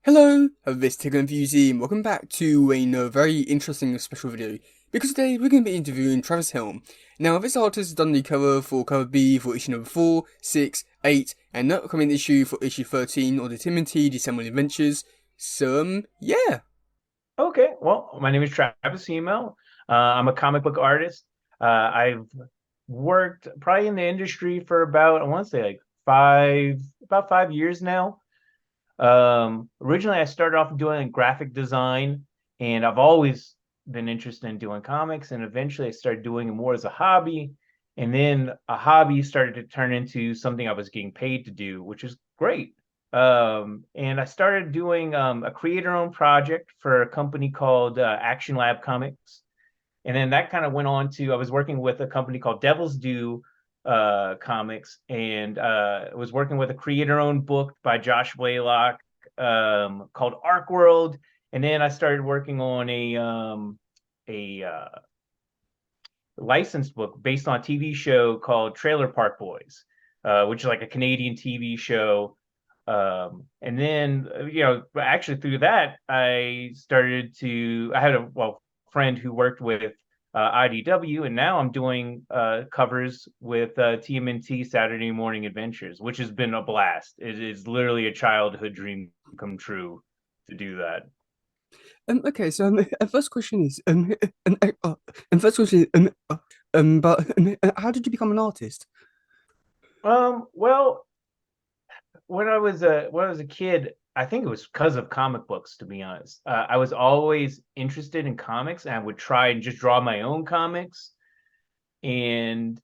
Hello, this is Teddygaming, and welcome back to another very interesting special video. Because today we're going to be interviewing Travis Hymel. Now, this artist has done the cover for cover B for issue number 4, 6, 8, and the upcoming issue for issue 13 of the Timothy December Adventures. So, yeah. Okay, well, my name is Travis Hymel. I'm a comic book artist. I've worked probably in the industry for about, I want to say like about 5 years now. Originally, I started off doing graphic design, and I've always been interested in doing comics. And eventually, I started doing it more as a hobby. And then a hobby started to turn into something I was getting paid to do, which is great. And I started doing a creator-owned project for a company called Action Lab Comics. And then that kind of went on to I was working with a company called Devil's Due Comics, and was working with a creator-owned book by Josh Blaylock called Arc World. And then I started working on a licensed book based on a TV show called Trailer Park Boys, which is like a Canadian TV show. And then, actually through that, I had a friend who worked with IDW, and now I'm doing covers with TMNT Saturday Morning Adventures, which has been a blast. It is literally a childhood dream come true to do that. Okay, so first question is, first question is, how did you become an artist? Well, when I was a kid, I think it was because of comic books, to be honest. I was always interested in comics, and I would try and just draw my own comics, and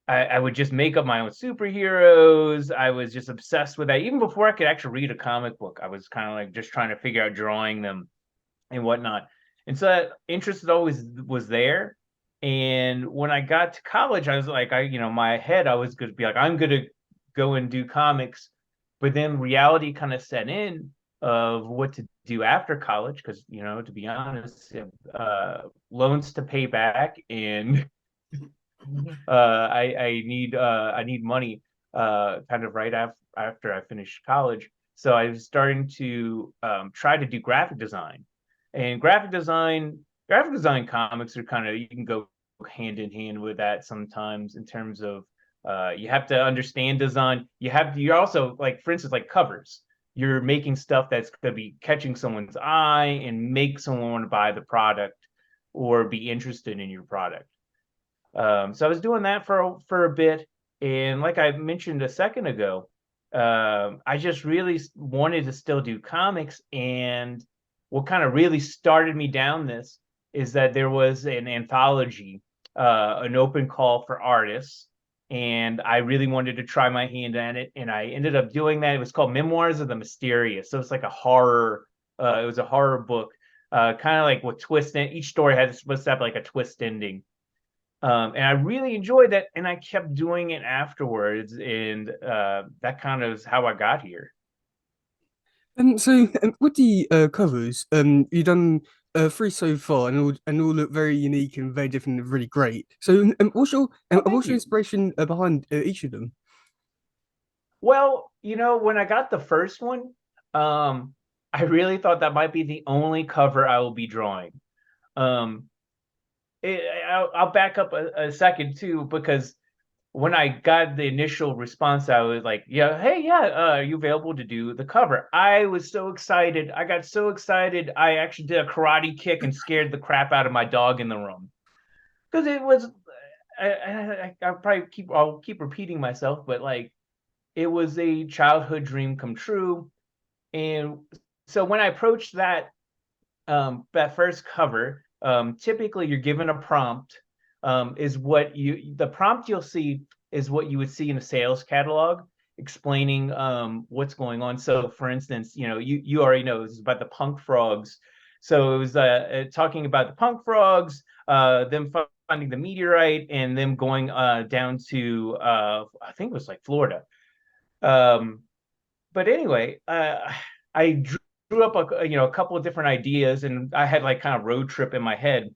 I would just make up my own superheroes. I was just obsessed with that. Even before I could actually read a comic book, I was kind of like just trying to figure out drawing them and whatnot. And so that interest always was there. And when I got to college, I was like, my head, I was going to be like, I'm going to go and do comics. But then reality kind of set in of what to do after college. Because, to be honest, loans to pay back, and I need money kind of right after I finished college. So I was starting to try to do graphic design, and graphic design comics are kind of, you can go hand in hand with that sometimes in terms of you have to understand design. You're also, like, for instance, like covers. You're making stuff that's going to be catching someone's eye and make someone want to buy the product or be interested in your product. So I was doing that for a bit, and like I mentioned a second ago, I just really wanted to still do comics. And what kind of really started me down this is that there was an anthology, an open call for artists, and I really wanted to try my hand at it, and I ended up doing that. It was called Memoirs of the Mysterious, so it's like a horror. It was a horror book, kind of like with twist. Each story had supposed to have like a twist ending. And I really enjoyed that, and I kept doing it afterwards, and that kind of is how I got here. With the covers, you've done three so far, and all look very unique and very different and really great. So, Oh, thank what's your you. inspiration behind each of them? Well, when I got the first one, um, I really thought that might be the only cover I will be drawing. Um, I'll back up a second too, because when I got the initial response, I was like, "Yeah, hey, yeah, are you available to do the cover?" I was so excited. I got so excited. I actually did a karate kick and scared the crap out of my dog in the room, because it was. I'll keep repeating myself, but like, it was a childhood dream come true. And so when I approached that first cover, typically you're given a prompt. Is what you The prompt you'll see is what you would see in a sales catalog explaining what's going on. So, for instance, you already know this is about the punk frogs. So it was talking about the punk frogs, them finding the meteorite, and them going down to I think it was like Florida. Um, but anyway, I drew up a couple of different ideas, and I had like kind of road trip in my head.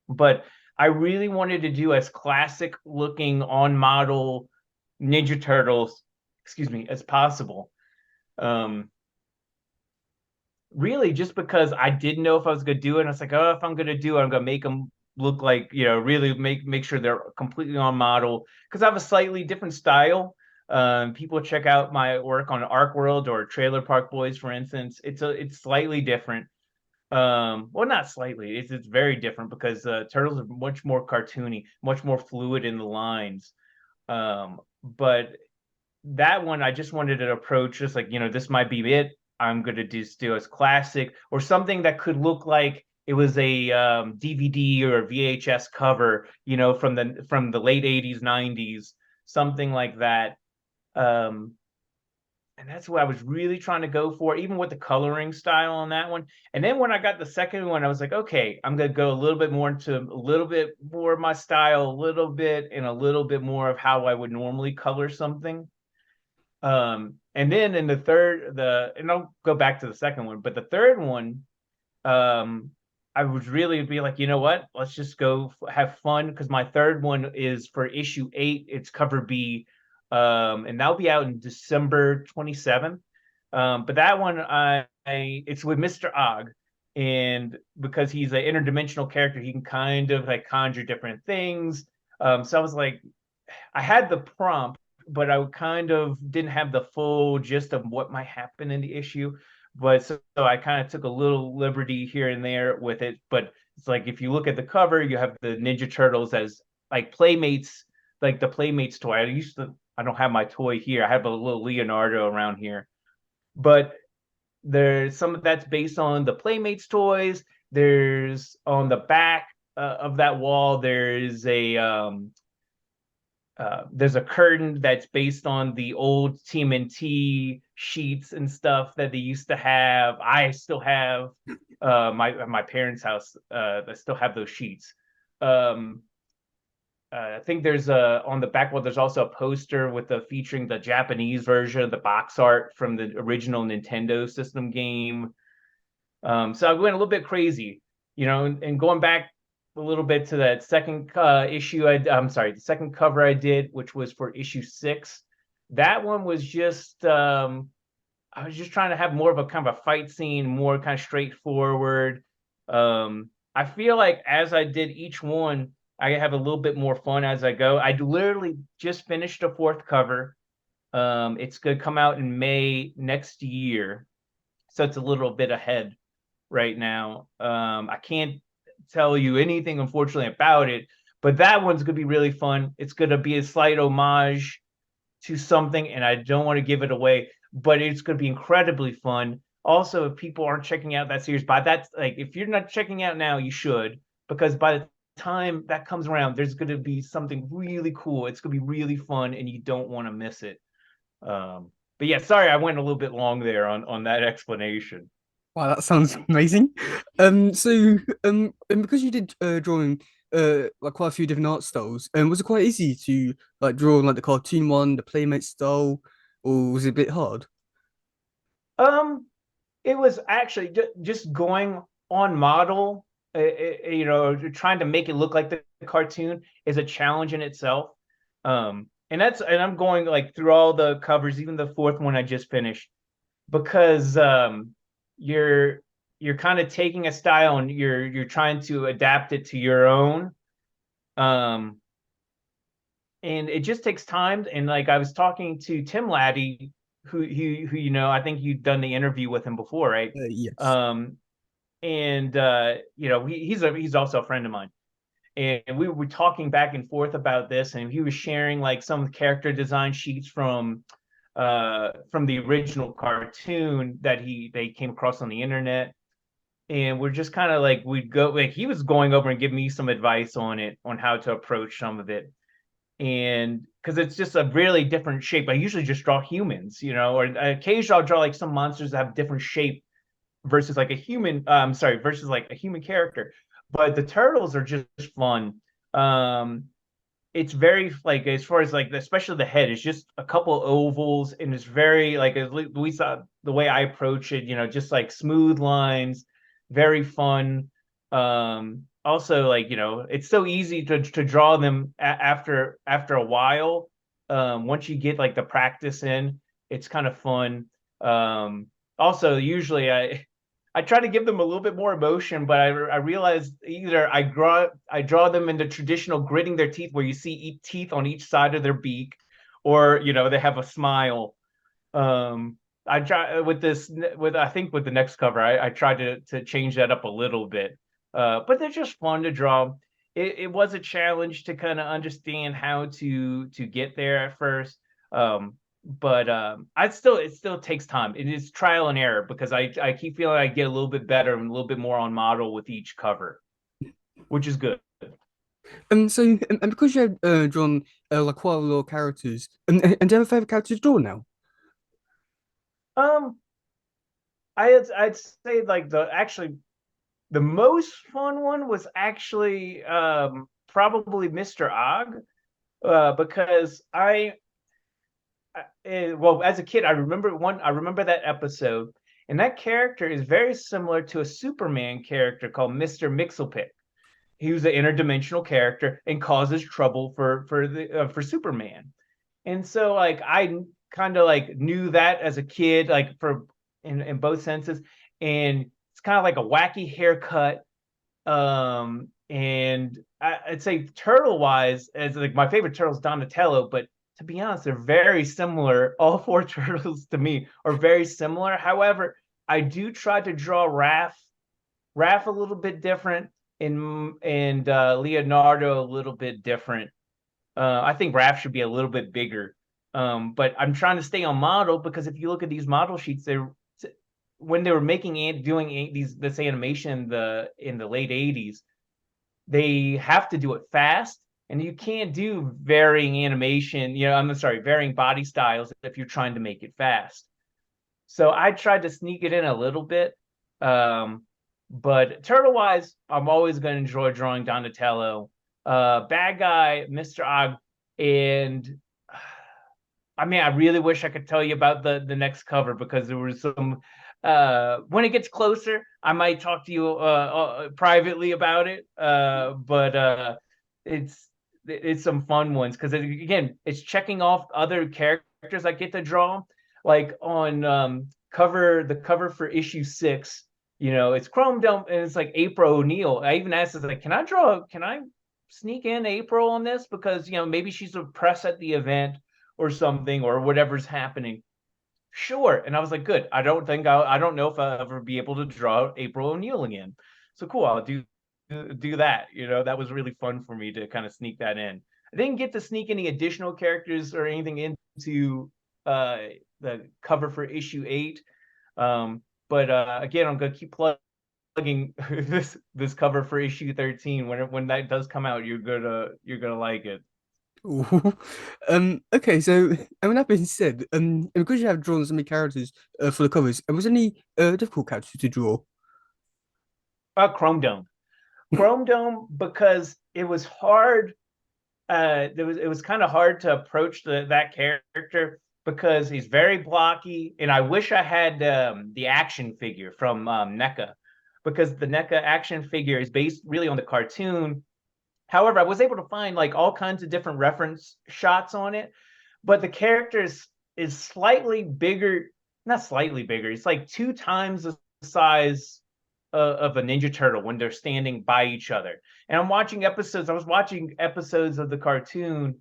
But I really wanted to do as classic looking on model Ninja Turtles, excuse me, as possible. Um, really just because I didn't know if I was gonna do it. And I was like, oh, if I'm gonna do it, I'm gonna make them look like, really make sure they're completely on model because I have a slightly different style. People check out my work on Arc World or Trailer Park Boys, for instance. It's slightly different. Well, not slightly. It's very different because turtles are much more cartoony, much more fluid in the lines. But that one I just wanted to approach just like, this might be it. I'm gonna just do as classic or something that could look like it was a DVD or a VHS cover, from the late 80s, 90s, something like that. Um, and that's what I was really trying to go for, even with the coloring style on that one. And then when I got the second one, I was like, okay, I'm gonna go a little bit more into a little bit more of my style, a little bit, and a little bit more of how I would normally color something. And then in and I'll go back to the second one, but the third one, um, I would really be like, you know what? Let's just go have fun because my third one is for issue 8. It's cover B, and that'll be out in December 27th. But that one, it's with Mr. Og, and because he's an interdimensional character, he can kind of like conjure different things. So I was like, I had the prompt, but I kind of didn't have the full gist of what might happen in the issue. But so I kind of took a little liberty here and there with it. But it's like if you look at the cover, you have the Ninja Turtles as like playmates, like the Playmates toy. I don't have my toy here. I have a little Leonardo around here, but there's some of that's based on the Playmates toys. There's on the back of that wall, there's a curtain that's based on the old TMNT sheets and stuff that they used to have. I still have my parents' house that still have those sheets. Um, I think there's a on the back wall. There's also a poster with featuring the Japanese version of the box art from the original Nintendo system game. So I went a little bit crazy, and going back a little bit to that second issue. I'm sorry, the second cover I did, which was for issue 6. That one was just I was just trying to have more of a kind of a fight scene, more kind of straightforward. I feel like as I did each one, I have a little bit more fun as I go. I literally just finished the fourth cover. It's going to come out in May next year, so it's a little bit ahead right now. I can't tell you anything, unfortunately, about it, but that one's going to be really fun. It's going to be a slight homage to something, and I don't want to give it away, but it's going to be incredibly fun. Also, if people aren't checking out that series, if you're not checking out now, you should, because by the time that comes around, there's going to be something really cool. It's going to be really fun, and you don't want to miss it. But yeah, sorry, I went a little bit long there on that explanation. Wow, that sounds amazing. And because you did drawing like quite a few different art styles, was it quite easy to like draw like the cartoon one, the Playmate style, or was it a bit hard? Um, it was actually just going on model, trying to make it look like the cartoon is a challenge in itself. And I'm going like through all the covers, even the fourth one I just finished, because you're you're kind of taking a style and you're trying to adapt it to your own. Um, and it just takes time. And like I was talking to Tim Laddie, who I think you've done the interview with him before, right? Yes. Um, and he's also a friend of mine, and we were talking back and forth about this, and he was sharing like some character design sheets from the original cartoon that they came across on the internet, and we're just kind of like we'd go like he was going over and give me some advice on it on how to approach some of it, and because it's just a really different shape. I usually just draw humans, or occasionally I'll draw like some monsters that have different shape versus like a human. Sorry, versus like a human character. But the turtles are just fun. It's very like as far as like especially the head, it's just a couple ovals, and it's very like at least the way I approach it, just like smooth lines, very fun. Also like it's so easy to draw them after a while. Once you get like the practice in, it's kind of fun. Also, usually I try to give them a little bit more emotion, but I realized either I draw them in the traditional gritting their teeth where you see teeth on each side of their beak, or they have a smile. Um, I try with this with I think with the next cover, I tried to change that up a little bit. But they're just fun to draw. It was a challenge to kind of understand how to get there at first. But I still it still takes time. It is trial and error because I keep feeling I get a little bit better and a little bit more on model with each cover, which is good. And because you have drawn like quite a lot of characters, and do you have a favorite character to draw now? Um, I'd say like the most fun one was actually probably Mr. Og, because well, as a kid, I remember that episode, and that character is very similar to a Superman character called Mr. Mixelpick. He was an interdimensional character and causes trouble for Superman. And so like I kind of like knew that as a kid, like for in both senses, and it's kind of like a wacky haircut. And I'd say turtle wise, as like my favorite turtle is Donatello, but to be honest, they're very similar. All four turtles to me are very similar. However, I do try to draw Raph a little bit different, and Leonardo a little bit different. I think Raph should be a little bit bigger. But I'm trying to stay on model because if you look at these model sheets, they're when they were making and doing this animation in the late 80s, they have to do it fast, and you can't do varying animation, I'm sorry, varying body styles if you're trying to make it fast. So I tried to sneak it in a little bit. But turtle wise, I'm always going to enjoy drawing Donatello. Bad guy, Mr. Og, and I mean, I really wish I could tell you about the next cover because there was some. When it gets closer, I might talk to you privately about it. But it's it's some fun ones because again, it's checking off other characters I get to draw. Like on the cover for issue 6, it's Chrome Dump and it's like April O'Neil. I even asked, like, can I sneak in April on this because maybe she's a press at the event or something or whatever's happening. Sure. And I was like, good. I don't know if I'll ever be able to draw April O'Neil again. So cool. I'll do that. That was really fun for me to kind of sneak that in. I didn't get to sneak any additional characters or anything into uh, the cover for issue 8. But again, I'm gonna keep plugging this cover for issue 13. When that does come out, you're gonna like it. Ooh. Okay, so and with that being said, and because you have drawn so many characters for the covers, was there any difficult characters to draw? Chrome Dome. Chrome Dome because it was hard. It was kind of hard to approach that character because he's very blocky, and I wish I had the action figure from NECA, because the NECA action figure is based really on the cartoon. However, I was able to find like all kinds of different reference shots on it, but the character is slightly bigger, not slightly bigger. It's like 2 times the size of a Ninja Turtle when they're standing by each other. And I'm watching episodes. I was watching episodes of the cartoon.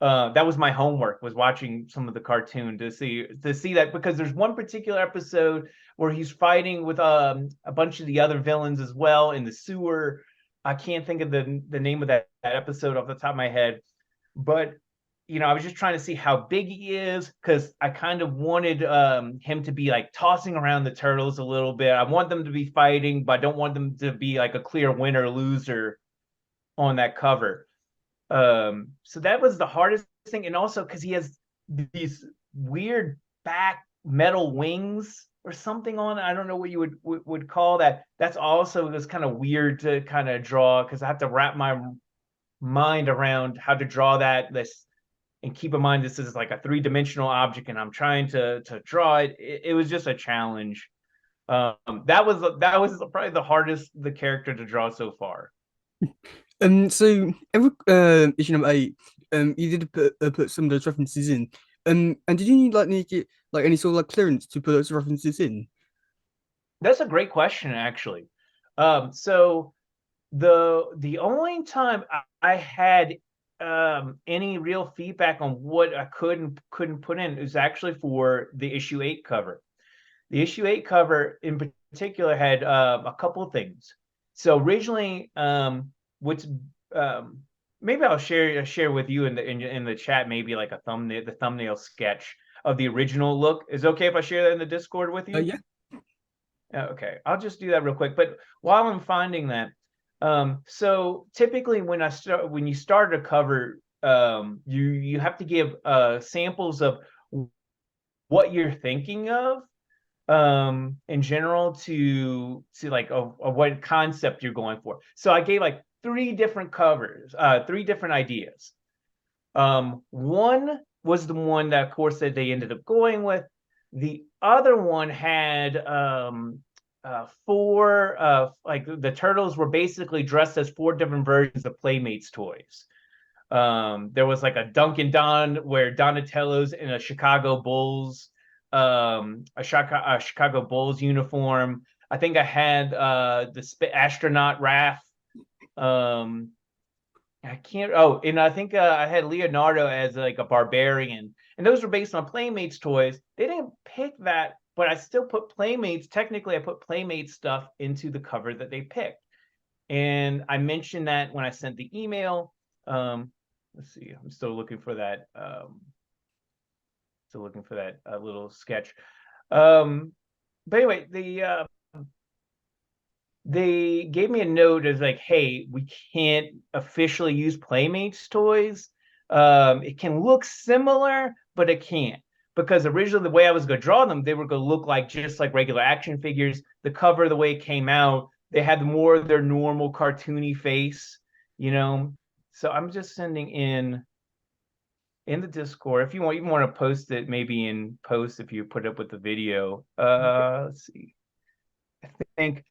That was my homework, was watching some of the cartoon to see that, because there's one particular episode where he's fighting with a bunch of the other villains as well in the sewer. I can't think of the name of that episode off the top of my head, but I was just trying to see how big he is because I kind of wanted him to be like tossing around the turtles a little bit. I want them to be fighting, but I don't want them to be like a clear winner loser on that cover. So that was the hardest thing, and also because he has these weird back metal wings or something on it. I don't know what you would call that. That's also was kind of weird to kind of draw because I have to wrap my mind around how to draw this, and keep in mind this is like a 3-dimensional object and I'm trying to draw it. It was just a challenge. That was probably the hardest the character to draw so far. So every issue number 8, you did put some of those references in. And did you need to get like any sort of like clearance to put those references in? That's a great question, actually. So the only time I had any real feedback on what I couldn't put in is actually for the issue 8 cover. The issue 8 cover in particular had a couple of things. So originally, what's um, maybe I'll share with you in the chat, maybe like a thumbnail, the thumbnail sketch of the original look. Is it okay if I share that in the Discord with you? Yeah. Okay, I'll just do that real quick. But while I'm finding that, so typically when you start a cover, you have to give samples of what you're thinking of in general to like of what concept you're going for. So I gave like three different covers, three different ideas. One was the one that, of course, that they ended up going with. The other one had four, like the turtles were basically dressed as four different versions of Playmates toys. There was like a Dunkin' Don where Donatello's in a Chicago Bulls uniform. I think I had the astronaut Raph. Um, I can't. Oh, and I think I had Leonardo as like a barbarian, and those were based on Playmates toys. They didn't pick that, but I still put Playmates. Technically, I put Playmates stuff into the cover that they picked, and I mentioned that when I sent the email. Let's see. I'm still looking for that. Still looking for that little sketch. But anyway, they gave me a note as like, hey, we can't officially use Playmates toys. It can look similar, but it can't. Because originally the way I was going to draw them, they were going to look like just like regular action figures. The cover, the way it came out, they had more of their normal cartoony face, you know. So I'm just sending in the Discord. If you want, to post it maybe in post if you put it up with the video. Let's see. I think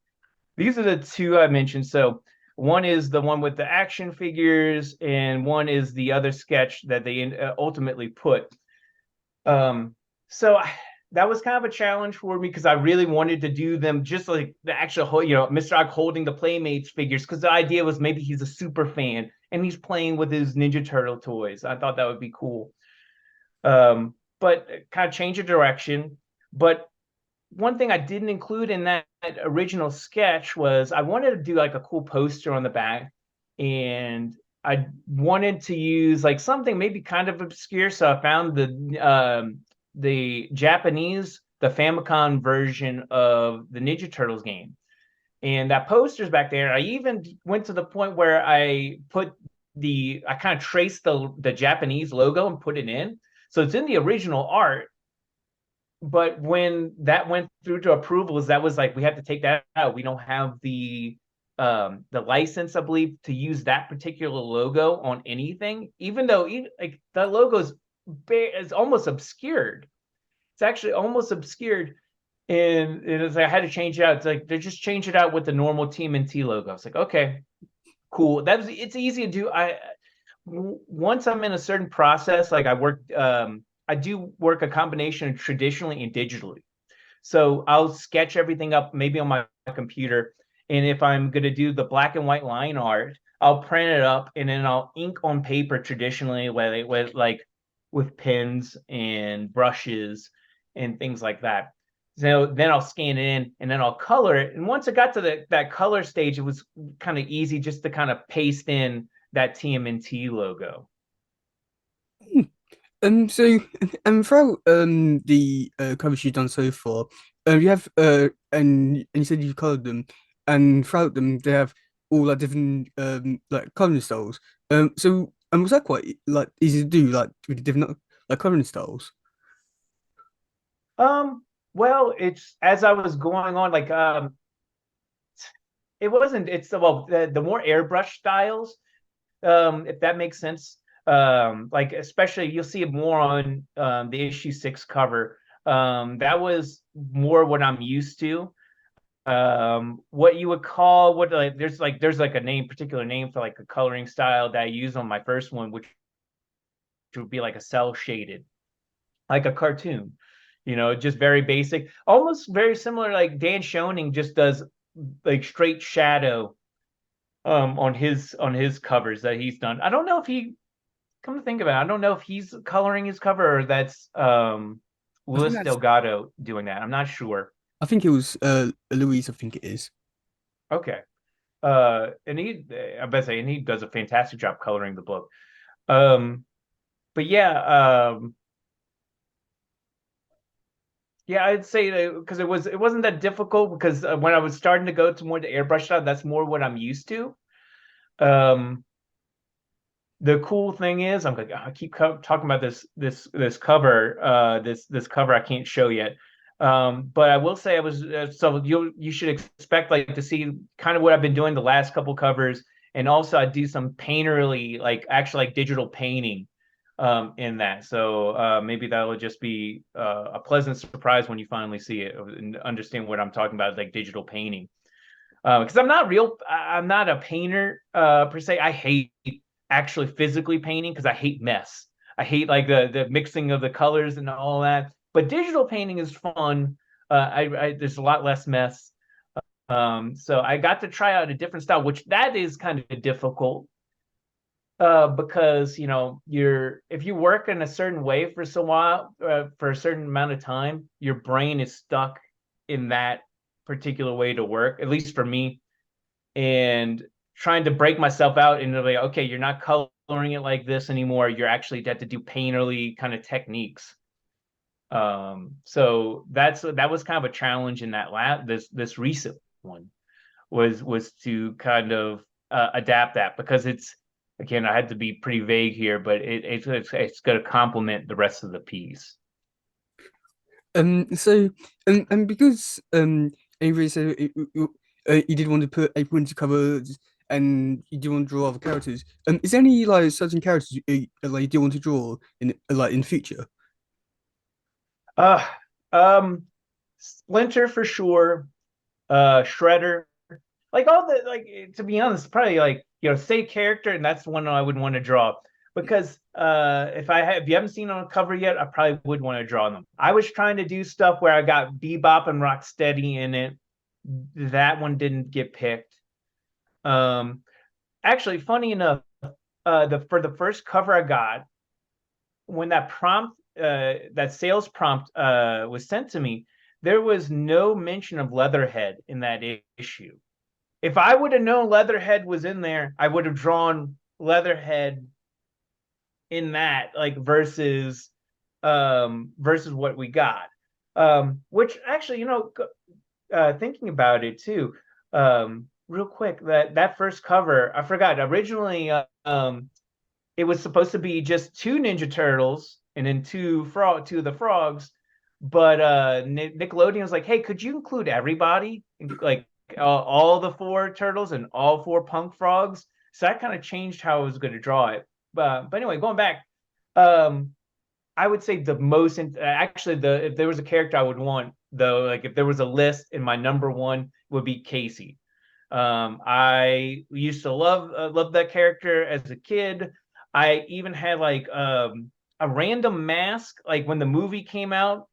these are the two I mentioned. So one is the one with the action figures, and one is the other sketch that they ultimately put. So that was kind of a challenge for me because I really wanted to do them just like the actual whole, Mr. Ock holding the Playmates figures, because the idea was maybe he's a super fan and he's playing with his Ninja Turtle toys. I thought that would be cool. But kind of change of direction. But one thing I didn't include in that original sketch was I wanted to do like a cool poster on the back, and I wanted to use like something maybe kind of obscure. So I found the Japanese, the Famicom version of the Ninja Turtles game, and that poster's back there. I even went to the point where I kind of traced the Japanese logo and put it in. So it's in the original art, but when that went through to approvals, that was like we have to take that out. We don't have the license, I believe, to use that particular logo on anything, even though like the logo is almost obscured. It's actually almost obscured, and it's like I had to change it out. It's like they just change it out with the normal TMNT logo. It's like, okay, cool. It's easy to do. Once I'm in a certain process, like I do work a combination of traditionally and digitally. So I'll sketch everything up maybe on my computer. And if I'm going to do the black and white line art, I'll print it up and then I'll ink on paper traditionally with pens and brushes and things like that. So then I'll scan it in and then I'll color it. And once I got to that color stage, it was kind of easy just to kind of paste in that TMNT logo. So, throughout the covers you've done so far, you have and you said you colored them, and throughout them they have all like different like coloring styles. So was that quite like easy to do, like with the different like coloring styles? Well, it's as I was going on, like it wasn't. It's well, the more airbrush styles, if that makes sense. Like especially you'll see it more on the issue 6 cover. That was more what I'm used to. What you would call what like there's like a particular name for like a coloring style that I use on my first one, which would be like a cell shaded, like a cartoon. just very basic, almost very similar. Like Dan Schoening just does like straight shadow on his covers that he's done. I don't know if he come to think of it, I don't know if he's coloring his cover or that's I think Luis that's. Delgado doing that. I'm not sure. I think it was Louise. I think it is. Okay. And I bet say, and he does a fantastic job coloring the book. But yeah, I'd say because it wasn't that difficult because when I was starting to go to more the airbrush style, that's more what I'm used to. Um, the cool thing is, I'm like, I keep talking about this cover, this cover I can't show yet. But I will say I was so you should expect like to see kind of what I've been doing the last couple covers, and also I do some painterly like actually like digital painting in that. So maybe that'll just be a pleasant surprise when you finally see it and understand what I'm talking about, like digital painting. Because I'm not a painter per se. I hate actually physically painting because I hate mess. I hate like the mixing of the colors and all that. But digital painting is fun. I there's a lot less mess. So I got to try out a different style, which that is kind of difficult because if you work in a certain way for so while for a certain amount of time, your brain is stuck in that particular way to work. At least for me, and trying to break myself out into like, okay, you're not coloring it like this anymore. You're actually had to do painterly kind of techniques. So that was kind of a challenge in that this recent one was to kind of adapt that because it's again I had to be pretty vague here, but it's going to complement the rest of the piece. So, and because Avery said you did want to put everyone into covers and you do want to draw other characters. Is there any like certain characters like you do want to draw in like in the future? Uh, um, Splinter for sure. Shredder, like all the like to be honest, probably like say character, and that's the one I would want to draw because if you haven't seen on a cover yet, I probably would want to draw them. I was trying to do stuff where I got Bebop and Rocksteady in it. That one didn't get picked. Um, Actually, funny enough, the for the first cover I got when that sales prompt was sent to me, there was no mention of Leatherhead in that issue. If I would have known Leatherhead was in there, I would have drawn Leatherhead in that, like versus what we got. Which actually, thinking about it too, real quick, that first cover, I forgot. Originally, it was supposed to be just two Ninja Turtles and then two of the frogs. But Nickelodeon was like, "Hey, could you include everybody, like all the four turtles and all four punk frogs?" So that kind of changed how I was going to draw it. But anyway, going back, um, I would say actually if there was a character I would want though, like if there was a list, and my number one would be Casey. I used to love that character as a kid. I even had like a random mask, like when the movie came out.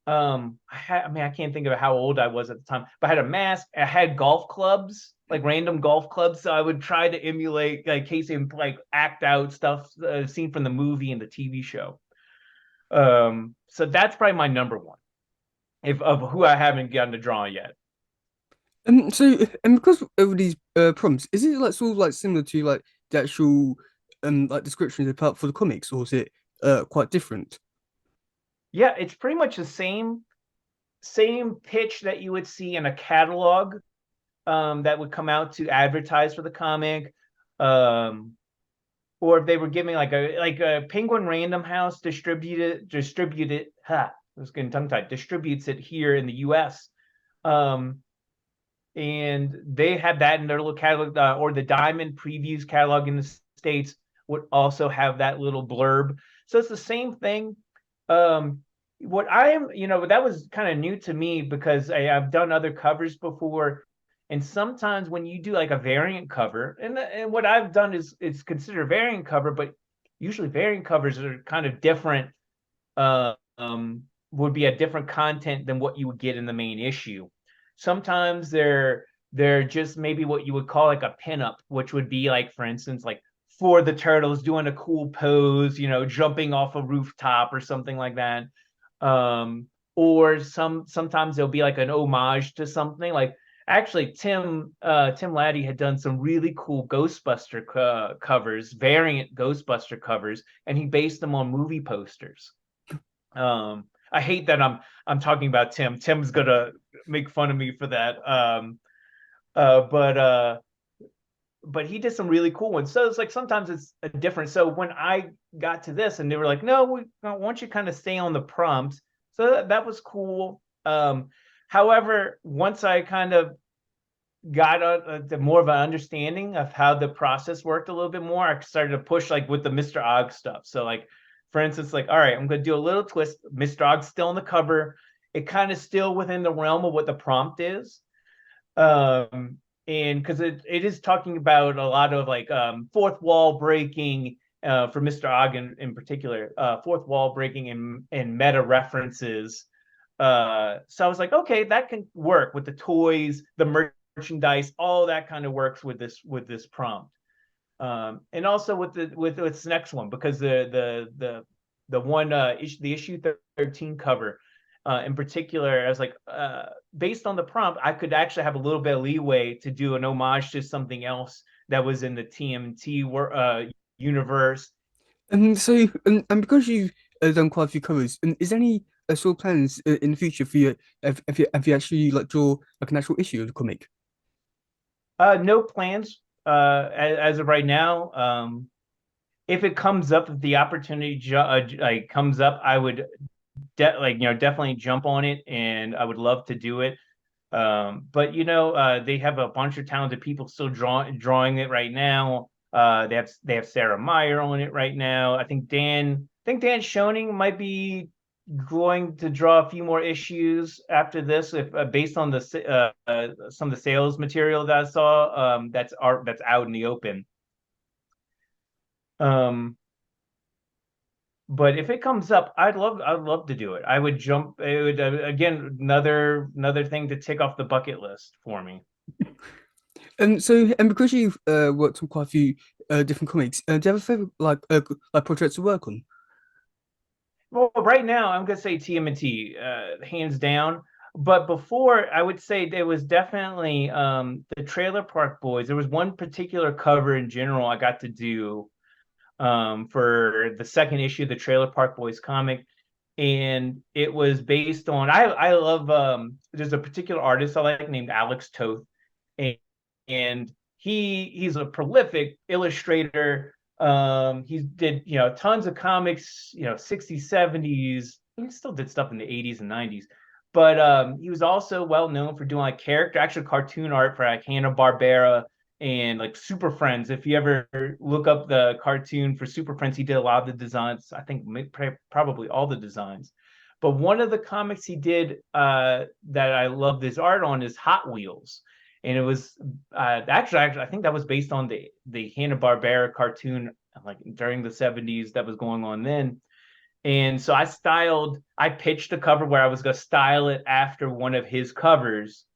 I mean, I can't think of how old I was at the time, but I had a mask. I had golf clubs, like random golf clubs. So I would try to emulate like Casey and like act out stuff seen from the movie and the TV show. So that's probably my number one, if of who I haven't gotten to draw yet. So and because of these prompts, is it like sort of like similar to like the actual like descriptions of part for the comics, or is it quite different? Yeah, it's pretty much the same pitch that you would see in a catalog that would come out to advertise for the comic. Or if they were giving like a Penguin Random House distributed ha, I was getting tongue tied, distributes it here in the US. Um, and they had that in their little catalog, or the Diamond Previews catalog in the States would also have that little blurb. So it's the same thing. Um, what I am, that was kind of new to me because I've done other covers before. And sometimes when you do like a variant cover, and what I've done is consider a variant cover, but usually variant covers are kind of different uh, um, would be a different content than what you would get in the main issue. Sometimes they're just maybe what you would call like a pinup, which would be like, for instance, like for the turtles doing a cool pose, jumping off a rooftop or something like that. Um, or sometimes there'll be like an homage to something. Like actually, Tim Laddie had done some really cool Ghostbuster covers, variant Ghostbuster covers, and he based them on movie posters. I hate that I'm talking about Tim. Tim's gonna make fun of me for that. Uh, but uh, but he did some really cool ones. So it's like sometimes it's a different. So when I got to this and they were like, no, we want you kind of stay on the prompt. So that was cool. However, once I kind of got more of an understanding of how the process worked a little bit more, I started to push like with the Mr. Og stuff. So like, for instance, like, all right, I'm going to do a little twist. Mr. Og's still on the cover. It kind of still within the realm of what the prompt is. And because it is talking about a lot of like fourth wall breaking for Mr. Og in particular, fourth wall breaking and meta references. So I was like, okay, that can work with the toys, the merchandise, all that kind of works with this prompt. And also with this next one, because the one the issue 13 cover in particular, I was like, based on the prompt, I could actually have a little bit of leeway to do an homage to something else that was in the TMT universe. And because you've done quite a few covers, is there any sort of plans in the future for you? Have you actually like draw like an actual issue of the comic? No plans as of right now. If it comes up, if the opportunity like comes up, I would definitely jump on it, and I would love to do it. But they have a bunch of talented people still drawing it right now. They have Sarah Meyer on it right now. I think Dan Schoening might be going to draw a few more issues after this, if based on some of the sales material that I saw. That's out in the open. Um, but if it comes up, I'd love to do it. I would jump. It would again another thing to tick off the bucket list for me. And because you've worked on quite a few different comics, do you have a favorite like projects to work on? Well, right now I'm gonna say TMNT, hands down. But before, I would say there was definitely the Trailer Park Boys. There was one particular cover in general I got to do for the second issue of the Trailer Park Boys comic, and it was based on I love there's a particular artist I like named Alex Toth, and, and he's a prolific illustrator. He did tons of comics, 60s, 70s. He still did stuff in the 80s and 90s. But he was also well known for doing like actual cartoon art for like Hanna-Barbera and like Super Friends. If you ever look up the cartoon for Super Friends, he did a lot of the designs. I think probably all the designs. But one of the comics he did that I love this art on is Hot Wheels, and it was actually I think that was based on the Hanna-Barbera cartoon like during the 70s that was going on then. And so I pitched a cover where I was going to style it after one of his covers,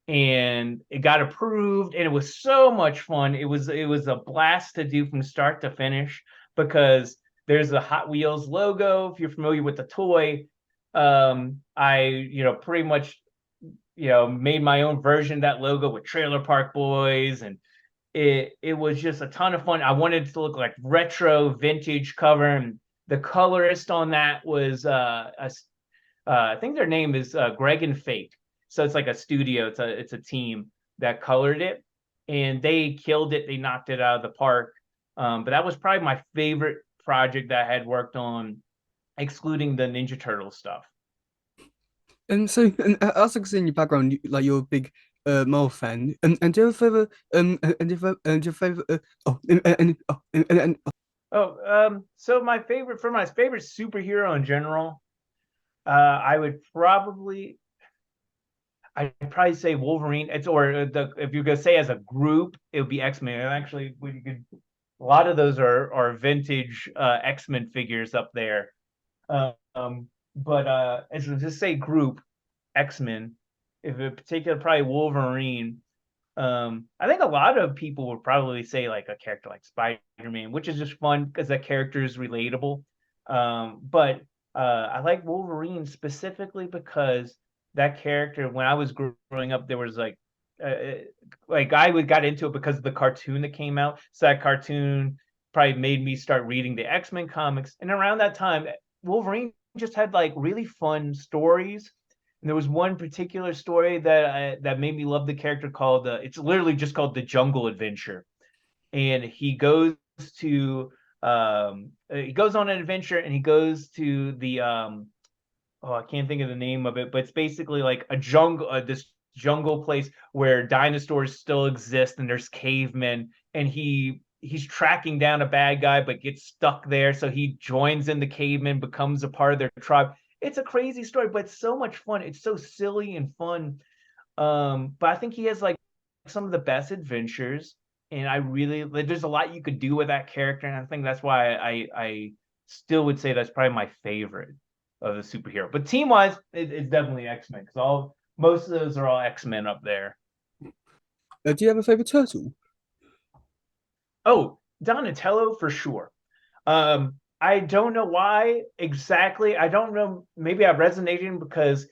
and it got approved, and it was so much fun. It was a blast to do from start to finish, because there's a Hot Wheels logo if you're familiar with the toy. I pretty much made my own version of that logo with Trailer Park Boys, and it was just a ton of fun. I wanted it to look like retro vintage cover, and the colorist on that was I think their name is Greg and Fake. So it's like a studio. It's a team that colored it, and they killed it. They knocked it out of the park. But that was probably my favorite project that I had worked on, excluding the Ninja Turtle stuff. And as I can see in your background, like you're a big Marvel fan. And do you have a favorite do you have a favorite Oh, so my favorite superhero in general, I would probably I'd probably say Wolverine. If you're gonna say as a group, it would be X-Men. And actually, a lot of those are vintage X-Men figures up there. Um, But as we just say group, X-Men, if in particular probably Wolverine. I think a lot of people would probably say like a character like Spider-Man, which is just fun because that character is relatable. But I like Wolverine specifically because that character, when I was growing up, there was like I would got into it because of the cartoon that came out. So that cartoon probably made me start reading the X-Men comics. And around that time, Wolverine just had like really fun stories. And there was one particular story that made me love the character called it's literally just called the Jungle Adventure, and he goes on an adventure and he goes to the oh, I can't think of the name of it, but it's basically like a jungle, this jungle place where dinosaurs still exist and there's cavemen, and he's tracking down a bad guy but gets stuck there, so he joins in the cavemen, becomes a part of their tribe. It's a crazy story, but it's so much fun. It's so silly and fun. But I think he has like some of the best adventures, and I really like, there's a lot you could do with that character, and I think that's why I still would say that's probably my favorite of the superhero. But team wise, it's definitely X Men because all most of those are all X Men up there. Do you have a favorite turtle? Oh, Donatello for sure. I don't know why exactly. I don't know. Maybe I resonated because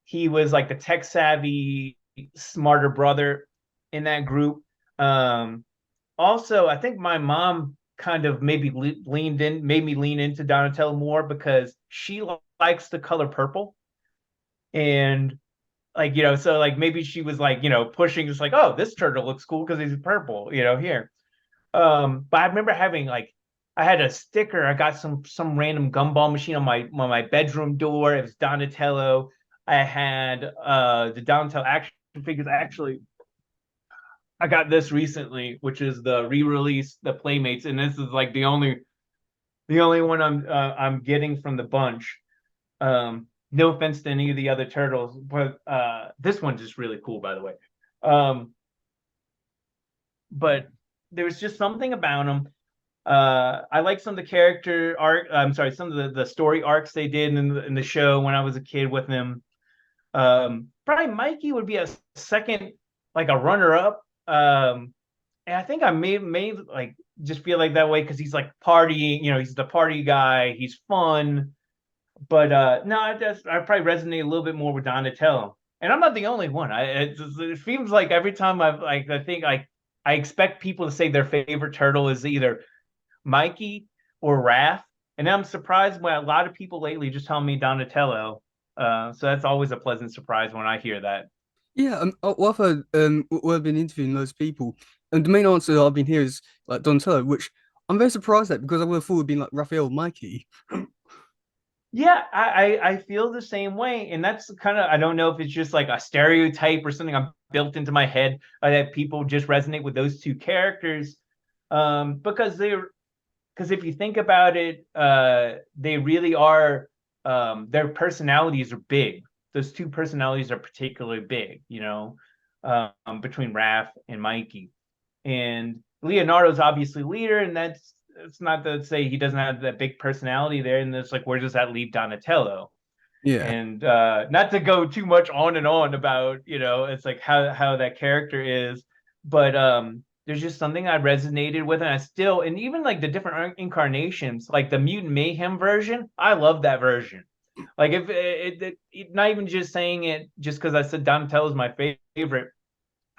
he was like the tech savvy, smarter brother in that group. Um, Also, I think my mom kind of maybe leaned in, made me lean into Donatello more because she likes the color purple. And like, so like maybe she was like, pushing just like, oh, this turtle looks cool because he's purple, here. But I remember having like I had a sticker. I got some random gumball machine on my bedroom door. It was Donatello. I had the Donatello action figures. Actually, I got this recently, which is the re-release, the Playmates, and this is like the only one I'm getting from the bunch. No offense to any of the other turtles, but this one's just really cool, by the way. Um, but there's just something about them. I like some of the character arc. I'm sorry, some of the story arcs they did in the show when I was a kid with them. Probably Mikey would be a second, like a runner up. And I think I may like just feel like that way because he's like partying. He's the party guy. He's fun. But no, I probably resonate a little bit more with Donatello. And I'm not the only one. It seems like every time I think like I expect people to say their favorite turtle is either Mikey or Raph. And I'm surprised when a lot of people lately just tell me Donatello. So that's always a pleasant surprise when I hear that. Yeah, I've heard, I've been interviewing those people, and the main answer I've been hearing is like Donatello, which I'm very surprised at because I would have thought it'd been like Raphael or Mikey. Yeah, I feel the same way, and that's kind of I don't know if it's just like a stereotype or something I'm built into my head that people just resonate with those two characters, because if you think about it, they really are their personalities are big. Those two personalities are particularly big, between Raph and Mikey. And Leonardo's obviously leader, and that's it's not to say he doesn't have that big personality there. And it's like, where does that leave Donatello? Yeah, And not to go too much on and on about, it's like how that character is, but there's just something I resonated with, and I still, and even like the different incarnations, like the Mutant Mayhem version, I love that version. Like if not even just saying it just because I said Donatello is my favorite,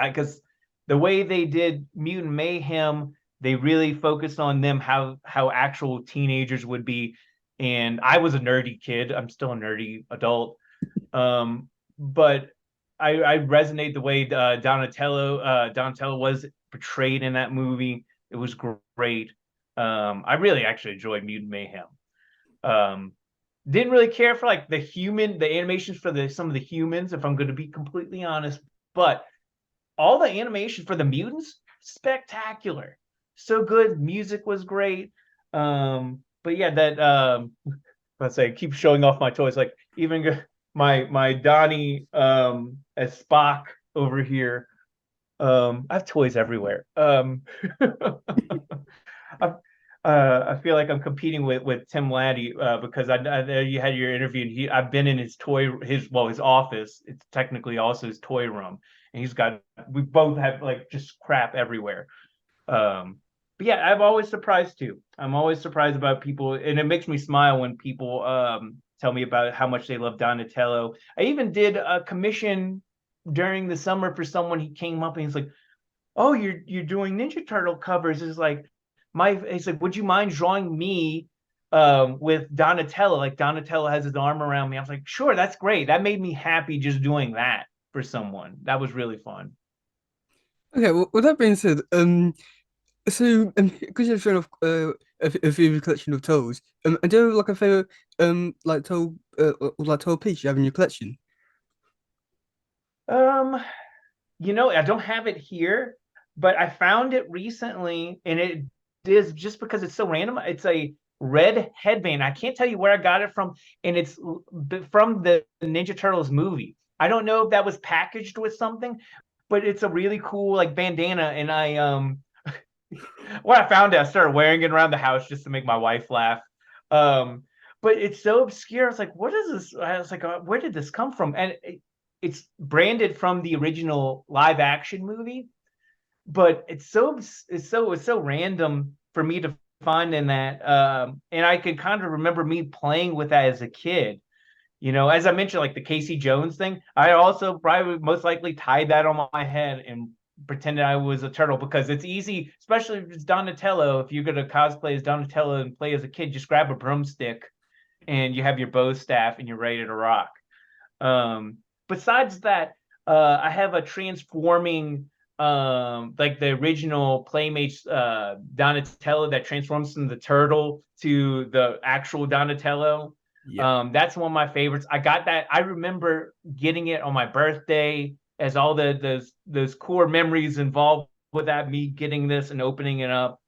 because the way they did Mutant Mayhem, they really focused on them how actual teenagers would be. And I was a nerdy kid. I'm still a nerdy adult. But I resonate the way Donatello was portrayed in that movie. It was great. I really actually enjoyed Mutant Mayhem. Um, didn't really care for like the animations for the some of the humans, if I'm going to be completely honest. But all the animation for the mutants, spectacular. So good. Music was great. But yeah, that let's say keep showing off my toys. Like even my Donnie as Spock over here. I have toys everywhere. I've, I feel like I'm competing with Tim Laddie because I know you had your interview and I've been in his office. It's technically also his toy room, and we both have like just crap everywhere. Um, but yeah, I'm always surprised too. I'm always surprised about people, and it makes me smile when people tell me about how much they love Donatello. I even did a commission during the summer for someone. He came up and he's like, "Oh, you're doing Ninja Turtle covers." Is like he's like, "Would you mind drawing me with Donatello? Like Donatello has his arm around me." I was like, "Sure, that's great." That made me happy just doing that for someone. That was really fun. Okay, well, with that being said, so because you're showing off a favorite collection of toys, and do you have like a favorite like toe or like toe piece you have in your collection? Um, I don't have it here, but I found it recently, and it is just because it's so random. It's a red headband. I can't tell you where I got it from, and it's from the Ninja Turtles movie. I don't know if that was packaged with something, but it's a really cool like bandana, and I when I found it, I started wearing it around the house just to make my wife laugh. Um, but it's so obscure. I was like, what is this? I was like, where did this come from? And it's branded from the original live action movie, but it's so random for me to find in that. And I can kind of remember me playing with that as a kid. As I mentioned, like the Casey Jones thing, I also probably most likely tied that on my head and pretended I was a turtle because it's easy, especially if it's Donatello. If you're gonna cosplay as Donatello and play as a kid, just grab a broomstick and you have your bow staff and you're ready to rock. Besides that, I have a transforming, like the original Playmates Donatello that transforms from the turtle to the actual Donatello. Yeah. That's one of my favorites. I got that. I remember getting it on my birthday as all those core memories involved with that. Me getting this and opening it up,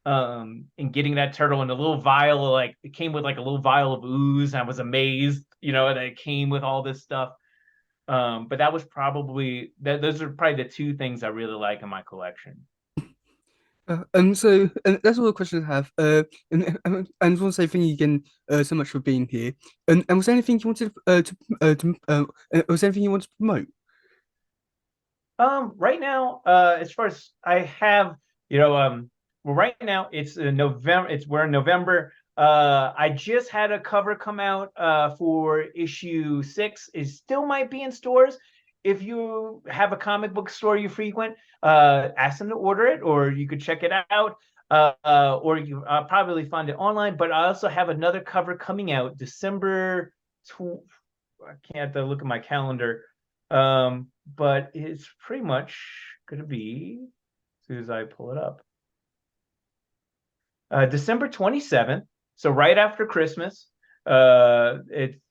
and getting that turtle in a little vial. Like it came with like a little vial of ooze. And I was amazed, that it came with all this stuff. But that was probably that. Those are probably the two things I really like in my collection. So that's all the questions I have. And I just want to say thank you again so much for being here. And was there anything you wanted was there anything you wanted to promote? Right now, as far as I have, well, right now it's in November. We're in November. I just had a cover come out for issue 6. It still might be in stores. If you have a comic book store you frequent, ask them to order it, or you could check it out. Or you probably find it online. But I also have another cover coming out December. I can't have to look at my calendar. But it's pretty much going to be, as soon as I pull it up, December 27th. So right after Christmas. I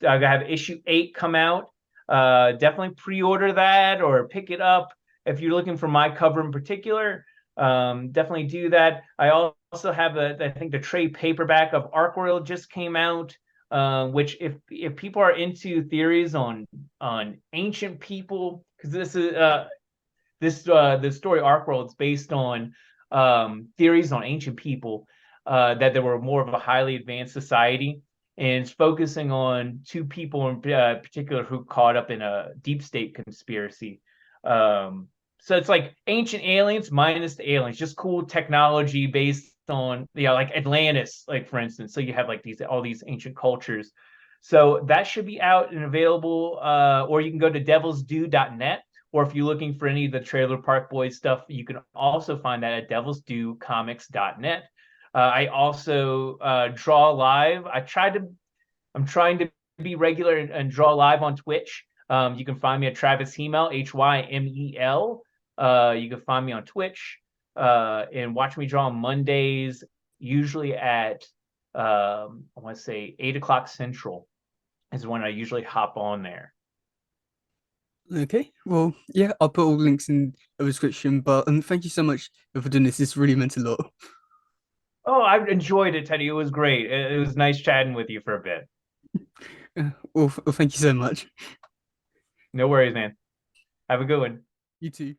have issue 8 come out. Definitely pre-order that or pick it up if you're looking for my cover in particular. Definitely do that. I also have I think the trade paperback of Ark World just came out. Which if people are into theories on ancient people, because this story Ark World is based on theories on ancient people, that there were more of a highly advanced society, and it's focusing on two people in particular who caught up in a deep state conspiracy. So it's like ancient aliens minus the aliens, just cool technology based on like Atlantis, like for instance. So you have like all these ancient cultures. So that should be out and available, or you can go to devilsdue.net. Or if you're looking for any of the Trailer Park Boys stuff, you can also find that at devilsduecomics.net. I also draw live. I'm trying to be regular and draw live on Twitch. You can find me at Travis Hymel, Hymel. You can find me on Twitch and watch me draw on Mondays, usually at I want to say 8 o'clock Central is when I usually hop on there. Okay, well, yeah, I'll put all the links in the description. But thank you so much for doing this. This really meant a lot. Oh, I enjoyed it, Teddy. It was great. It was nice chatting with you for a bit. Well, thank you so much. No worries, man. Have a good one. You too.